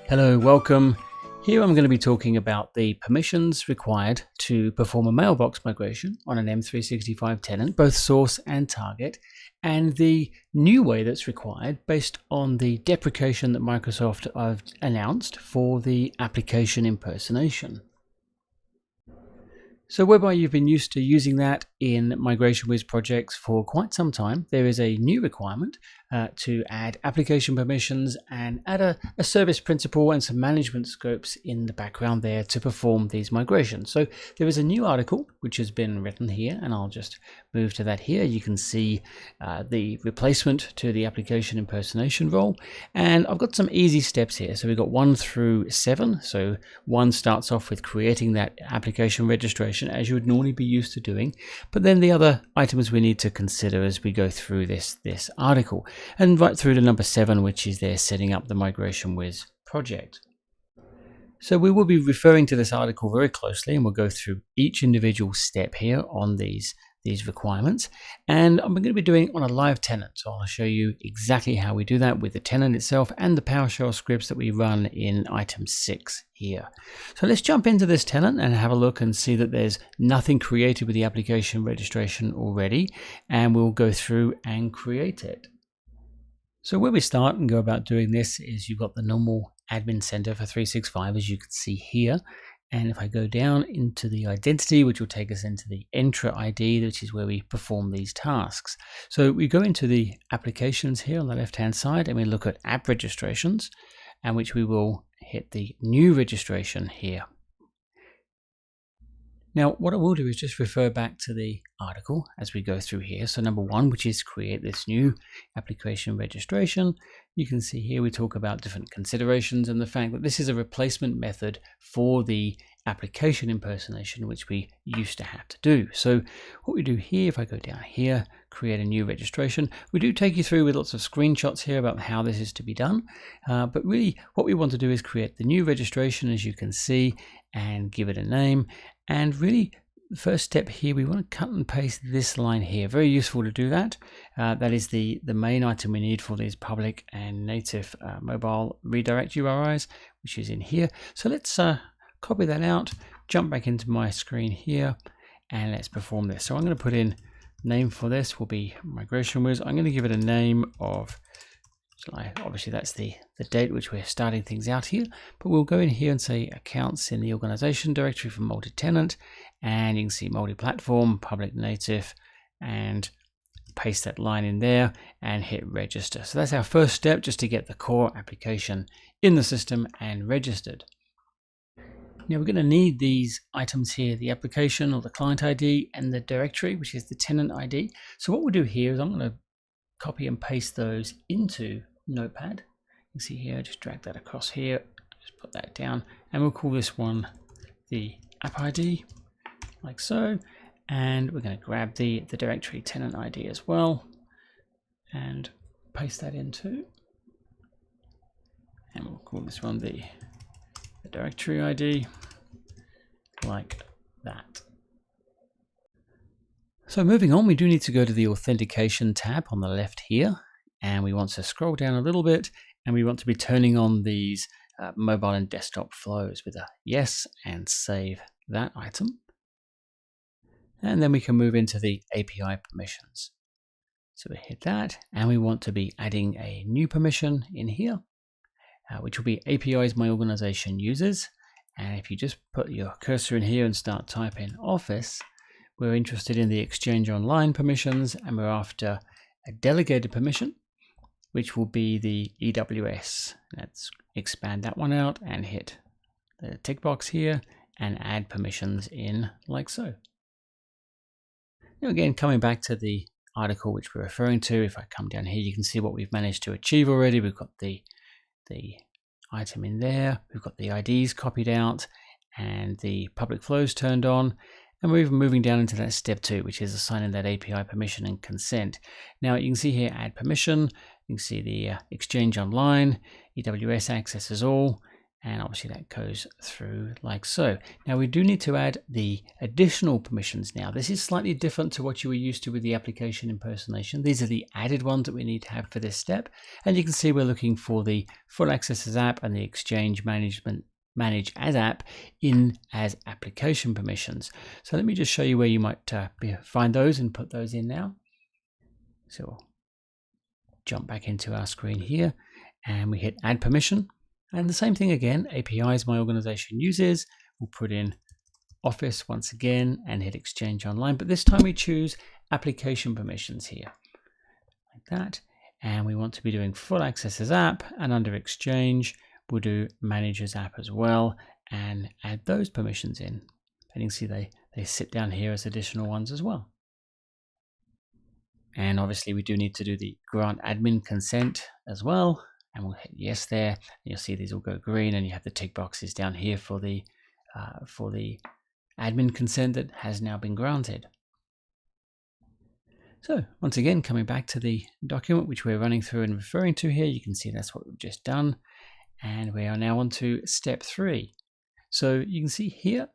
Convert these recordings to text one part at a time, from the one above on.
Hello, welcome. Here I'm going to be talking about the permissions required to perform a mailbox migration on an M365 tenant, both source and target, and the new way that's required based on the deprecation that Microsoft have announced for the application impersonation. So whereby you've been used to using that in MigrationWiz projects for quite some time, there is a new requirement to add application permissions and add a service principal and some management scopes in the background there to perform these migrations. So there is a new article which has been written here, and I'll just move to that here. You can see the replacement to the application impersonation role, and I've got some easy steps here. So we've got 1 through 7. So 1 starts off with creating that application registration as you would normally be used to doing, but then the other items we need to consider as we go through this article, and right through to number 7, which is there setting up the MigrationWiz project. So we will be referring to this article very closely, and we'll go through each individual step here on these requirements, and I'm going to be doing it on a live tenant. So I'll show you exactly how we do that with the tenant itself and the PowerShell scripts that we run in item 6 here. So let's jump into this tenant and have a look and see that there's nothing created with the application registration already, and we'll go through and create it. So where we start and go about doing this is you've got the normal admin center for 365, as you can see here. And if I go down into the identity, which will take us into the Entra ID, which is where we perform these tasks. So we go into the applications here on the left-hand side, and we look at app registrations, and which we will hit the new registration here. Now, what I will do is just refer back to the article as we go through here. So number 1, which is create this new application registration. You can see here we talk about different considerations and the fact that this is a replacement method for the application impersonation, which we used to have to do. So what we do here, if I go down here, create a new registration, we do take you through with lots of screenshots here about how this is to be done. But really what we want to do is create the new registration, as you can see, and give it a name. And really, the first step here, we want to cut and paste this line here. Very useful to do that. That is the main item we need for these public and native mobile redirect URIs, which is in here. So let's copy that out, jump back into my screen here, and let's perform this. So I'm going to put in name for this will be MigrationWiz. I'm going to give it a name of, obviously that's the date which we're starting things out here, but we'll go in here and say accounts in the organization directory for multi-tenant, and you can see multi-platform, public native, and paste that line in there and hit register. So that's our first step, just to get the core application in the system and registered. Now we're going to need these items here, the application or the client ID and the directory, which is the tenant ID. So what we'll do here is I'm going to copy and paste those into Notepad. You can see here, just drag that across here, just put that down, and we'll call this one the app ID, like so. And we're going to grab the directory tenant ID as well and paste that in too. And we'll call this one the directory ID, like that. So moving on, we do need to go to the authentication tab on the left here, and we want to scroll down a little bit, and we want to be turning on these mobile and desktop flows with a yes, and save that item. And then we can move into the API permissions. So we hit that, and we want to be adding a new permission in here, which will be APIs my organization uses. And if you just put your cursor in here and start typing Office, we're interested in the Exchange Online permissions, and we're after a delegated permission, which will be the EWS. Let's expand that one out and hit the tick box here and add permissions in like so. Now again, coming back to the article which we're referring to, if I come down here, you can see what we've managed to achieve already. We've got the item in there, we've got the IDs copied out, and the public flows turned on. And we're even moving down into that step 2, which is assigning that API permission and consent. Now you can see here, add permission. You can see the Exchange Online, EWS access as all, And obviously that goes through like so. Now we do need to add the additional permissions now. This is slightly different to what you were used to with the application impersonation. These are the added ones that we need to have for this step. And you can see we're looking for the full access as app and the exchange manage as app in as application permissions. So let me just show you where you might find those and put those in now. So we'll jump back into our screen here and we hit add permission. And the same thing again, APIs my organization uses. We'll put in Office once again and hit Exchange Online. But this time we choose application permissions here, like that. And we want to be doing full access as app, and under Exchange, we'll do manage as app as well and add those permissions in. And you can see they sit down here as additional ones as well. And obviously we do need to do the grant admin consent as well. And we'll hit yes there, and you'll see these all go green, and you have the tick boxes down here for the admin consent that has now been granted. So once again, coming back to the document which we're running through and referring to here, you can see that's what we've just done. And we are now on to step 3. So you can see here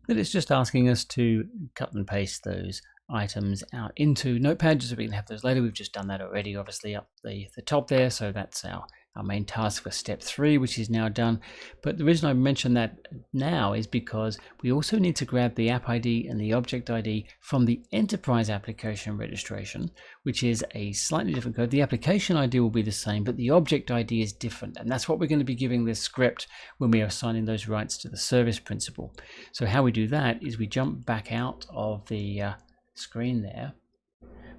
that it's just asking us to cut and paste those items out into Notepad so we can have those later. We've just done that already, obviously up the top there. So that's our main task for step 3, which is now done. But the reason I mention that now is because we also need to grab the app ID and the object ID from the enterprise application registration, which is a slightly different code. The application ID will be the same, but the object ID is different. And that's what we're going to be giving this script when we are assigning those rights to the service principal. So how we do that is we jump back out of the screen there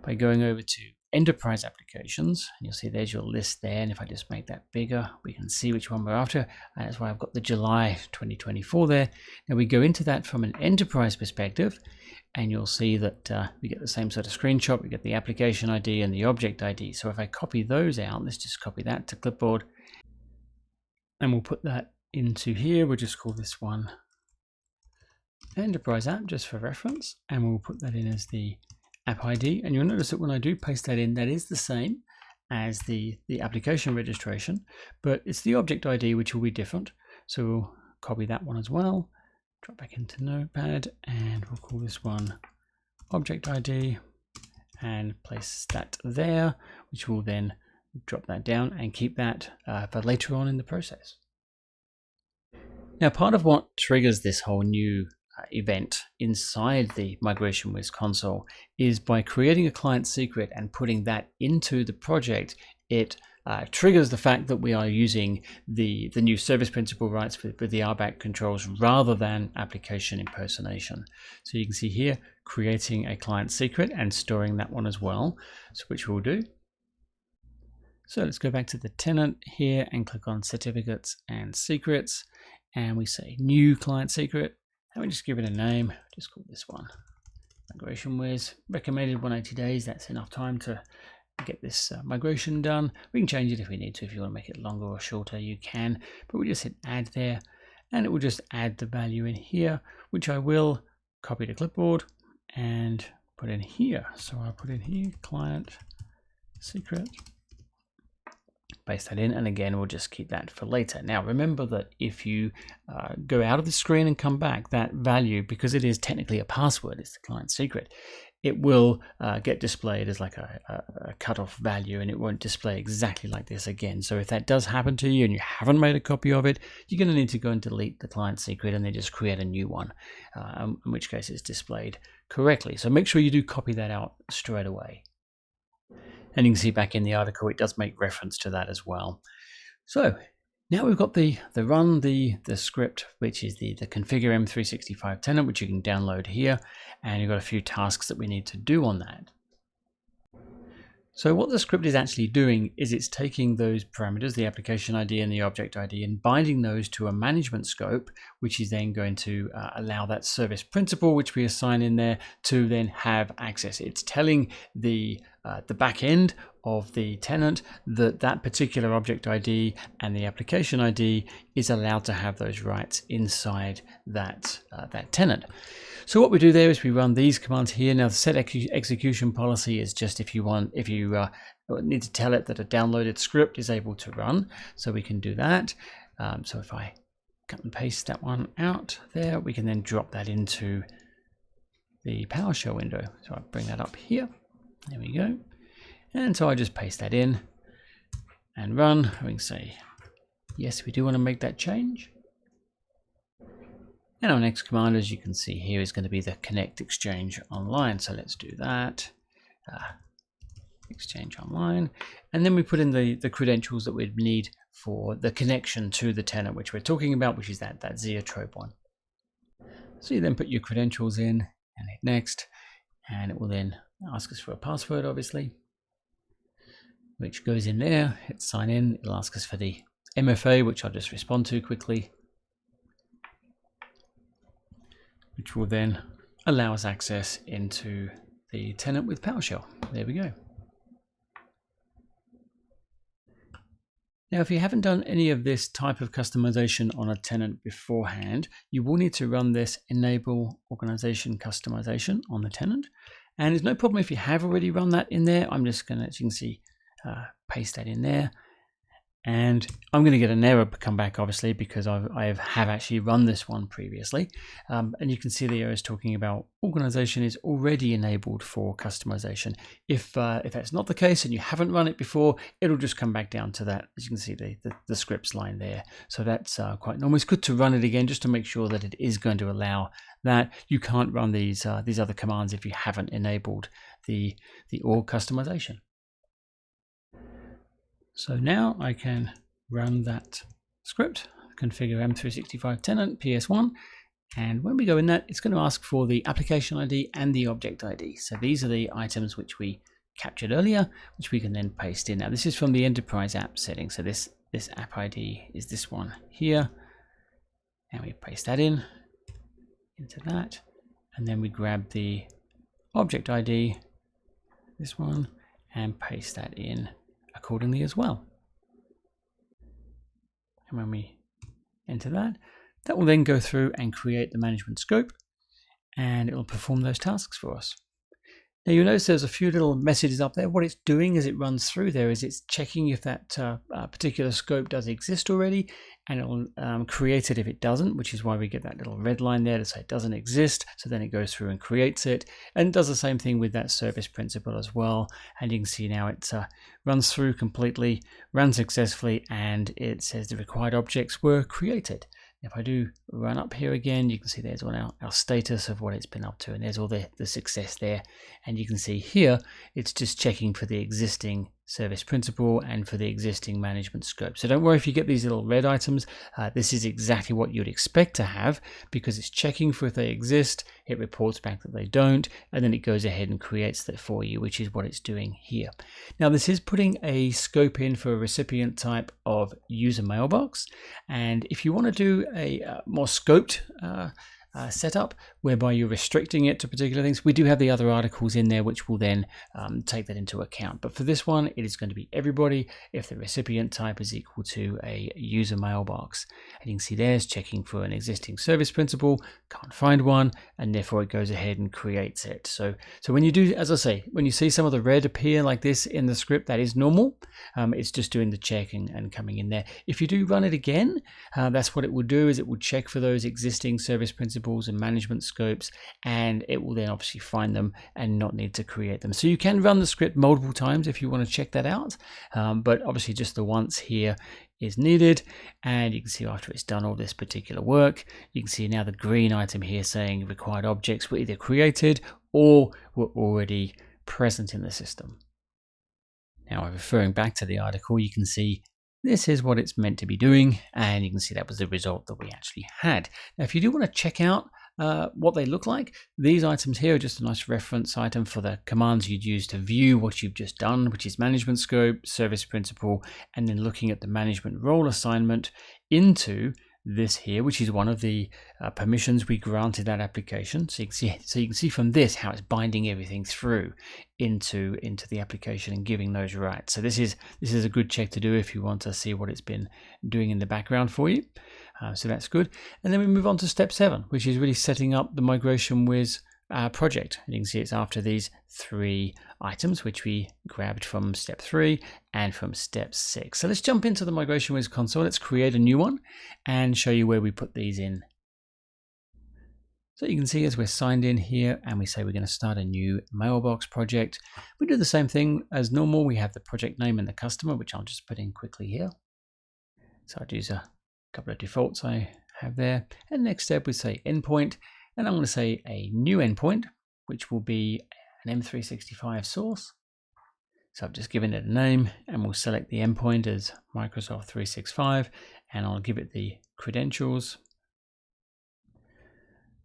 by going over to enterprise applications. You'll see there's your list there, and if I just make that bigger we can see which one we're after, and that's why I've got the July 2024 there. Now we go into that from an enterprise perspective, and you'll see that we get the same sort of screenshot. We get the application ID and the object ID. So if I copy those out, let's just copy that to clipboard, and we'll put that into here. We'll just call this one enterprise app just for reference, and we'll put that in as the app ID. And you'll notice that when I do paste that in, that is the same as the application registration, but it's the object ID which will be different. So we'll copy that one as well, drop back into Notepad, and we'll call this one object ID and place that there, which will then drop that down and keep that for later on in the process. Now, part of what triggers this whole new event inside the MigrationWiz console is by creating a client secret and putting that into the project. It triggers the fact that we are using the new service principal rights with the RBAC controls rather than application impersonation. So you can see here creating a client secret and storing that one as well, so which we'll do. So let's go back to the tenant here and click on certificates and secrets, and we say new client secret. And we just give it a name, just call this one MigrationWiz. Recommended 180 days, that's enough time to get this migration done. We can change it if we need to. If you want to make it longer or shorter, you can, but we just hit add there, and it will just add the value in here, which I will copy to clipboard and put in here. So I'll put in here client secret, paste that in, and again we'll just keep that for later. Now remember that if you go out of the screen and come back, that value, because it is technically a password, it's the client secret, it will get displayed as like a cutoff value, and it won't display exactly like this again. So if that does happen to you and you haven't made a copy of it, you're going to need to go and delete the client secret and then just create a new one, in which case it's displayed correctly. So make sure you do copy that out straight away. And you can see back in the article, it does make reference to that as well. So now we've got the script, which is the configure M365 tenant, which you can download here. And you've got a few tasks that we need to do on that. So what the script is actually doing is it's taking those parameters, the application ID and the object ID, and binding those to a management scope, which is then going to allow that service principal, which we assign in there, to then have access. It's telling the the back end of the tenant, that particular object ID and the application ID is allowed to have those rights inside that tenant. So what we do there is we run these commands here. Now the set execution policy is just if you need to tell it that a downloaded script is able to run, so we can do that. So if I cut and paste that one out there, we can then drop that into the PowerShell window. So I'll bring that up here. There we go. And so I just paste that in and run. We can say, yes, we do want to make that change. And our next command, as you can see here, is going to be the connect exchange online. So let's do that. Exchange online. And then we put in the credentials that we'd need for the connection to the tenant, which we're talking about, which is that Zeotrope one. So you then put your credentials in and hit next, and it will then ask us for a password, obviously, which goes in there. Hit sign in. It'll ask us for the MFA, which I'll just respond to quickly, which will then allow us access into the tenant with PowerShell. There we go. Now, if you haven't done any of this type of customization on a tenant beforehand, you will need to run this enable organization customization on the tenant. And there's no problem if you have already run that in there. I'm just going to, as you can see, paste that in there. And I'm going to get an error come back, obviously, because I have actually run this one previously. And you can see the error is talking about organization is already enabled for customization. If that's not the case and you haven't run it before, it'll just come back down to that. As you can see, the scripts line there. So that's quite normal. It's good to run it again just to make sure that it is going to allow that. You can't run these other commands if you haven't enabled the org customization. So now I can run that script, configure M365 tenant PS1, and when we go in that, it's going to ask for the application ID and the object ID. So these are the items which we captured earlier, which we can then paste in. Now this is from the enterprise app setting. So this app ID is this one here, and we paste that into that, and then we grab the object ID, this one, and paste that in accordingly as well. And when we enter that, that will then go through and create the management scope, and it will perform those tasks for us. Now you'll notice there's a few little messages up there. What it's doing as it runs through there is it's checking if that particular scope does exist already, and it will create it if it doesn't, which is why we get that little red line there to say it doesn't exist. So then it goes through and creates it, and does the same thing with that service principal as well. And you can see now it runs through completely, runs successfully, and it says the required objects were created. If I do run up here again, you can see there's all our status of what it's been up to, and there's all the success there. And you can see here, it's just checking for the existing service principal and for the existing management scope. So don't worry if you get these little red items. This is exactly what you'd expect to have, because it's checking for if they exist, it reports back that they don't, and then it goes ahead and creates that for you, which is what it's doing here. Now this is putting a scope in for a recipient type of user mailbox, and if you want to do a more scoped setup whereby you're restricting it to particular things, we do have the other articles in there which will then take that into account. But for this one, it is going to be everybody if the recipient type is equal to a user mailbox. And you can see there's checking for an existing service principal, can't find one, and therefore it goes ahead and creates it. So when you do, as I say, when you see some of the red appear like this in the script, that is normal. It's just doing the checking and coming in there. If you do run it again, that's what it will do, is it will check for those existing service principals and management scopes, and it will then obviously find them and not need to create them. So you can run the script multiple times if you want to check that out, but obviously just the once here is needed. And you can see after it's done all this particular work, you can see now the green item here saying required objects were either created or were already present in the system. Now referring back to the article, you can see this is what it's meant to be doing, and you can see that was the result that we actually had. Now, if you do want to check out what they look like, these items here are just a nice reference item for the commands you'd use to view what you've just done, which is management scope, service principal, and then looking at the management role assignment into this here, which is one of the permissions we granted that application. So you can see from this how it's binding everything through into the application and giving those rights. So this is a good check to do if you want to see what it's been doing in the background for you. So that's good. And then we move on to step 7, which is really setting up the MigrationWiz project. And you can see it's after these 3 items, which we grabbed from step 3 and from step 6. So let's jump into the MigrationWiz console. Let's create a new one and show you where we put these in. So you can see as we're signed in here and we say we're going to start a new mailbox project, we do the same thing as normal. We have the project name and the customer, which I'll just put in quickly here. So I'd use a couple of defaults I have there. And next step we say endpoint, and I'm going to say a new endpoint, which will be an M365 source. So I've just given it a name, and we'll select the endpoint as Microsoft 365, and I'll give it the credentials,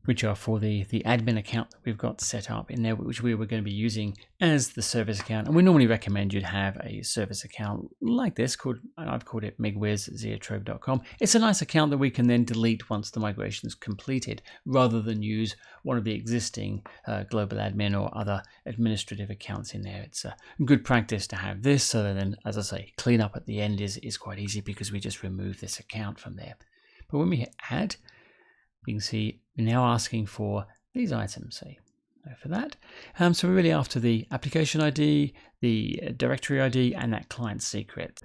which are for the admin account that we've got set up in there, which we were going to be using as the service account. And we normally recommend you'd have a service account like this, I've called it MigrationWiz@zeotrope.com. It's a nice account that we can then delete once the migration is completed, rather than use one of the existing global admin or other administrative accounts in there. It's a good practice to have this, so that then, as I say, clean up at the end is quite easy because we just remove this account from there. But when we hit add, you can see we're now asking for these items. So go for that. So we're really after the application ID, the directory ID, and that client secret.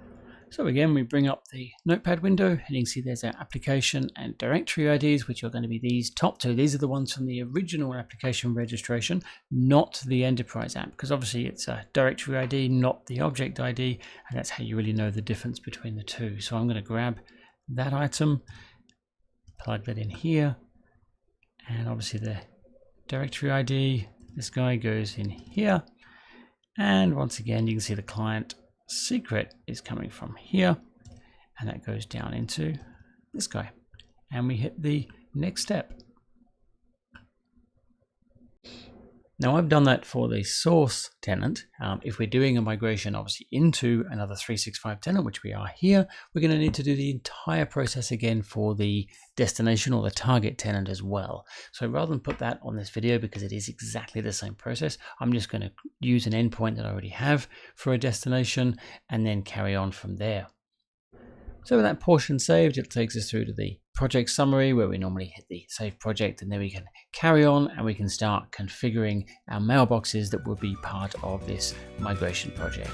So again, we bring up the notepad window, and you can see there's our application and directory IDs, which are going to be these top 2. These are the ones from the original application registration, not the enterprise app, because obviously it's a directory ID, not the object ID, and that's how you really know the difference between the two. So I'm going to grab that item, plug that in here, and obviously the directory ID, this guy goes in here, and once again you can see the client secret is coming from here, and that goes down into this guy, and we hit the next step. Now I've done that for the source tenant. If we're doing a migration obviously into another 365 tenant, which we are here, we're going to need to do the entire process again for the destination or the target tenant as well. So rather than put that on this video, because it is exactly the same process, I'm just going to use an endpoint that I already have for a destination and then carry on from there. So with that portion saved, it takes us through to the project summary, where we normally hit the save project, and then we can carry on and we can start configuring our mailboxes that will be part of this migration project.